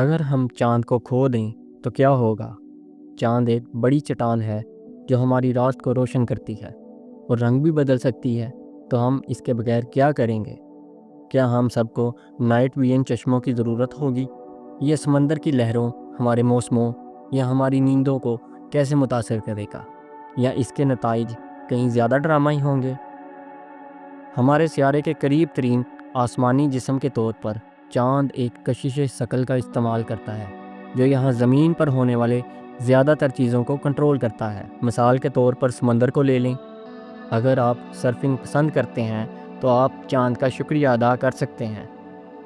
اگر ہم چاند کو کھو دیں تو کیا ہوگا؟ چاند ایک بڑی چٹان ہے جو ہماری رات کو روشن کرتی ہے اور رنگ بھی بدل سکتی ہے، تو ہم اس کے بغیر کیا کریں گے؟ کیا ہم سب کو نائٹ ویژن چشموں کی ضرورت ہوگی؟ یہ سمندر کی لہروں، ہمارے موسموں یا ہماری نیندوں کو کیسے متاثر کرے گا؟ یا اس کے نتائج کہیں زیادہ ڈرامائی ہوں گے؟ ہمارے سیارے کے قریب ترین آسمانی جسم کے طور پر چاند ایک کشش ثقل کا استعمال کرتا ہے جو یہاں زمین پر ہونے والے زیادہ تر چیزوں کو کنٹرول کرتا ہے۔ مثال کے طور پر سمندر کو لے لیں۔ اگر آپ سرفنگ پسند کرتے ہیں تو آپ چاند کا شکریہ ادا کر سکتے ہیں۔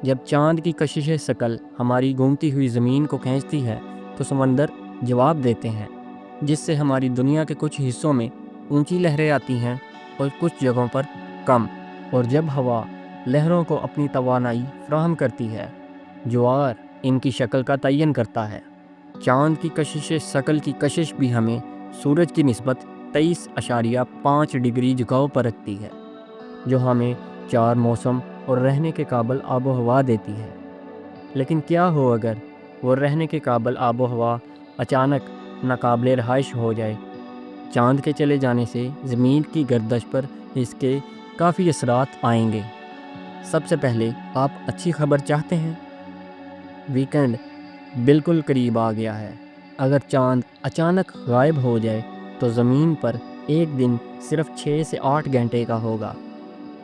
جب چاند کی کشش ثقل ہماری گھومتی ہوئی زمین کو کھینچتی ہے تو سمندر جواب دیتے ہیں، جس سے ہماری دنیا کے کچھ حصوں میں اونچی لہریں آتی ہیں اور کچھ جگہوں پر کم۔ اور جب ہوا لہروں کو اپنی توانائی فراہم کرتی ہے، جوار ان کی شکل کا تعین کرتا ہے۔ چاند کی کشش ثقل کی کشش بھی ہمیں سورج کی نسبت 23.5 ڈگری جھکاؤ پر رکھتی ہے، جو ہمیں 4 موسم اور رہنے کے قابل آب و ہوا دیتی ہے۔ لیکن کیا ہو اگر وہ رہنے کے قابل آب و ہوا اچانک ناقابل رہائش ہو جائے؟ چاند کے چلے جانے سے زمین کی گردش پر اس کے کافی اثرات آئیں گے۔ سب سے پہلے، آپ اچھی خبر چاہتے ہیں؟ ویکنڈ بالکل قریب آ گیا ہے۔ اگر چاند اچانک غائب ہو جائے تو زمین پر ایک دن صرف 6 سے 8 گھنٹے کا ہوگا۔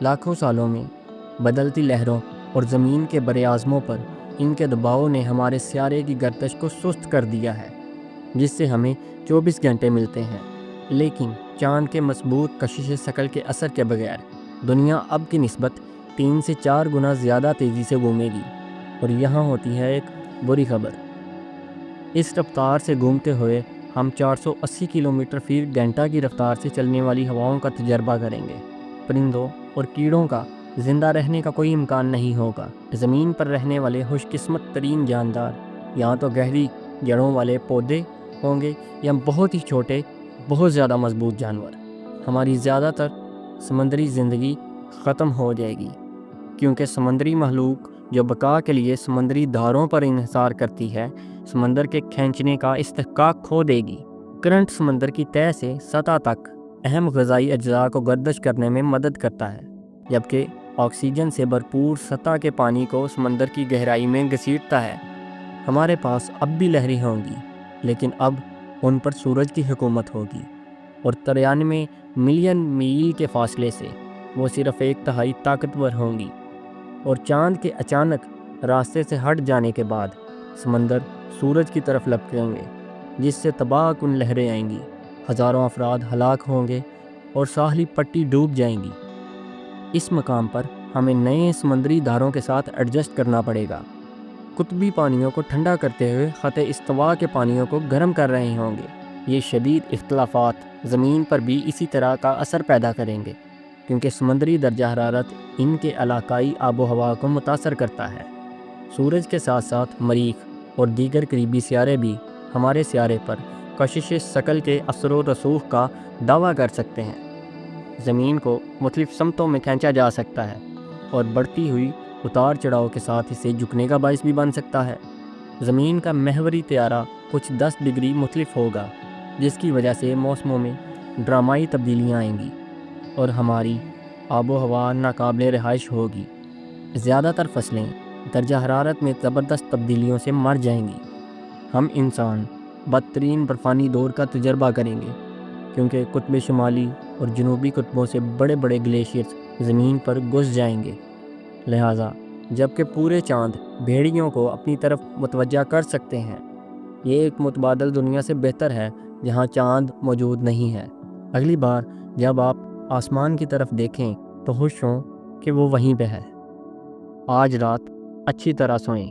لاکھوں سالوں میں بدلتی لہروں اور زمین کے براعظموں پر ان کے دباؤ نے ہمارے سیارے کی گردش کو سست کر دیا ہے، جس سے ہمیں 24 گھنٹے ملتے ہیں۔ لیکن چاند کے مضبوط کشش ثقل کے اثر کے بغیر دنیا اب کی نسبت 3 سے 4 گنا زیادہ تیزی سے گھومے گی۔ اور یہاں ہوتی ہے ایک بری خبر۔ اس رفتار سے گھومتے ہوئے ہم 480 کلومیٹر فی گھنٹہ کی رفتار سے چلنے والی ہواؤں کا تجربہ کریں گے۔ پرندوں اور کیڑوں کا زندہ رہنے کا کوئی امکان نہیں ہوگا۔ زمین پر رہنے والے خوش قسمت ترین جاندار یا تو گہری جڑوں والے پودے ہوں گے یا بہت ہی چھوٹے، بہت زیادہ مضبوط جانور۔ ہماری زیادہ تر سمندری زندگی ختم ہو جائے گی، کیونکہ سمندری مخلوق جو بقا کے لیے سمندری دھاروں پر انحصار کرتی ہے، سمندر کے کھینچنے کا استحقاق کھو دے گی۔ کرنٹ سمندر کی تہہ سے سطح تک اہم غذائی اجزاء کو گردش کرنے میں مدد کرتا ہے، جبکہ آکسیجن سے بھرپور سطح کے پانی کو سمندر کی گہرائی میں گھسیٹتا ہے۔ ہمارے پاس اب بھی لہریں ہوں گی، لیکن اب ان پر سورج کی حکومت ہوگی، اور 93 ملین میل کے فاصلے سے وہ صرف 1/3 طاقتور ہوں گی۔ اور چاند کے اچانک راستے سے ہٹ جانے کے بعد سمندر سورج کی طرف لپکیں گے، جس سے تباہ کن لہریں آئیں گی، ہزاروں افراد ہلاک ہوں گے اور ساحلی پٹی ڈوب جائیں گی۔ اس مقام پر ہمیں نئے سمندری دھاروں کے ساتھ ایڈجسٹ کرنا پڑے گا۔ قطبی پانیوں کو ٹھنڈا کرتے ہوئے خط استوا کے پانیوں کو گرم کر رہے ہوں گے۔ یہ شدید اختلافات زمین پر بھی اسی طرح کا اثر پیدا کریں گے، کیونکہ سمندری درجہ حرارت ان کے علاقائی آب و ہوا کو متاثر کرتا ہے۔ سورج کے ساتھ ساتھ مریخ اور دیگر قریبی سیارے بھی ہمارے سیارے پر کشش ثقل کے اثر و رسوخ کا دعویٰ کر سکتے ہیں۔ زمین کو مختلف سمتوں میں کھینچا جا سکتا ہے اور بڑھتی ہوئی اتار چڑھاؤ کے ساتھ اسے جھکنے کا باعث بھی بن سکتا ہے۔ زمین کا محوری تیارہ کچھ 10 ڈگری مختلف ہوگا، جس کی وجہ سے موسموں میں ڈرامائی تبدیلیاں آئیں گی اور ہماری آب و ہوا ناقابل رہائش ہوگی۔ زیادہ تر فصلیں درجہ حرارت میں زبردست تبدیلیوں سے مر جائیں گی۔ ہم انسان بدترین برفانی دور کا تجربہ کریں گے، کیونکہ قطب شمالی اور جنوبی قطبوں سے بڑے بڑے گلیشیئرز زمین پر گھس جائیں گے۔ لہٰذا جبکہ پورے چاند بھیڑیوں کو اپنی طرف متوجہ کر سکتے ہیں، یہ ایک متبادل دنیا سے بہتر ہے جہاں چاند موجود نہیں ہے۔ اگلی بار جب آپ آسمان کی طرف دیکھیں تو خوش ہوں کہ وہ وہیں پہ ہے۔ آج رات اچھی طرح سوئیں۔